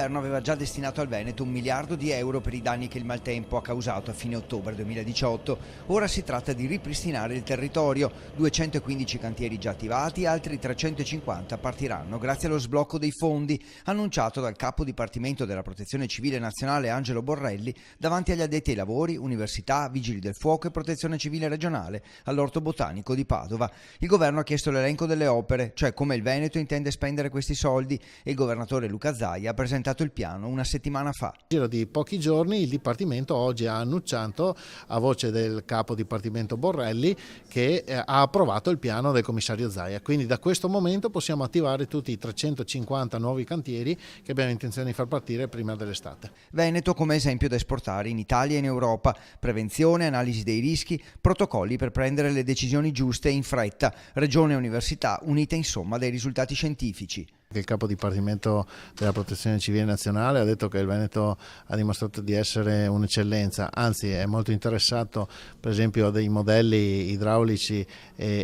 governo aveva già destinato al Veneto 1 miliardo di euro per i danni che il maltempo ha causato a fine ottobre 2018. Ora si tratta di ripristinare il territorio. 215 cantieri già attivati, altri 350 partiranno grazie allo sblocco dei fondi annunciato dal capo dipartimento della Protezione Civile Nazionale Angelo Borrelli davanti agli addetti ai lavori, università, vigili del fuoco e protezione civile regionale all'Orto Botanico di Padova. Il governo ha chiesto l'elenco delle opere, cioè come il Veneto intende spendere questi soldi, e il governatore Luca Zaia ha presentato il piano una settimana fa. In giro di pochi giorni il Dipartimento oggi ha annunciato, a voce del capo Dipartimento Borrelli, che ha approvato il piano del commissario Zaia. Quindi da questo momento possiamo attivare tutti i 350 nuovi cantieri che abbiamo intenzione di far partire prima dell'estate. Veneto come esempio da esportare in Italia e in Europa. Prevenzione, analisi dei rischi, protocolli per prendere le decisioni giuste e in fretta. Regione e università unite insomma dai risultati scientifici. Il capo dipartimento della Protezione Civile Nazionale ha detto che il Veneto ha dimostrato di essere un'eccellenza, anzi è molto interessato per esempio a dei modelli idraulici e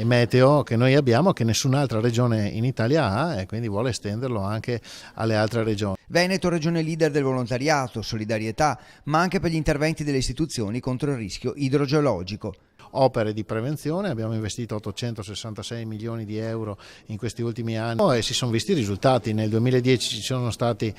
meteo che noi abbiamo, che nessun'altra regione in Italia ha, e quindi vuole estenderlo anche alle altre regioni. Veneto regione leader del volontariato, solidarietà, ma anche per gli interventi delle istituzioni contro il rischio idrogeologico. Opere di prevenzione, abbiamo investito 866 milioni di euro in questi ultimi anni e si sono visti i risultati. Nel 2010 ci sono stati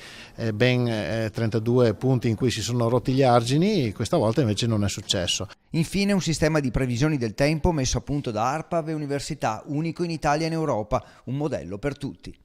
ben 32 punti in cui si sono rotti gli argini, questa volta invece non è successo. Infine un sistema di previsioni del tempo messo a punto da ARPAV e università, unico in Italia e in Europa, un modello per tutti.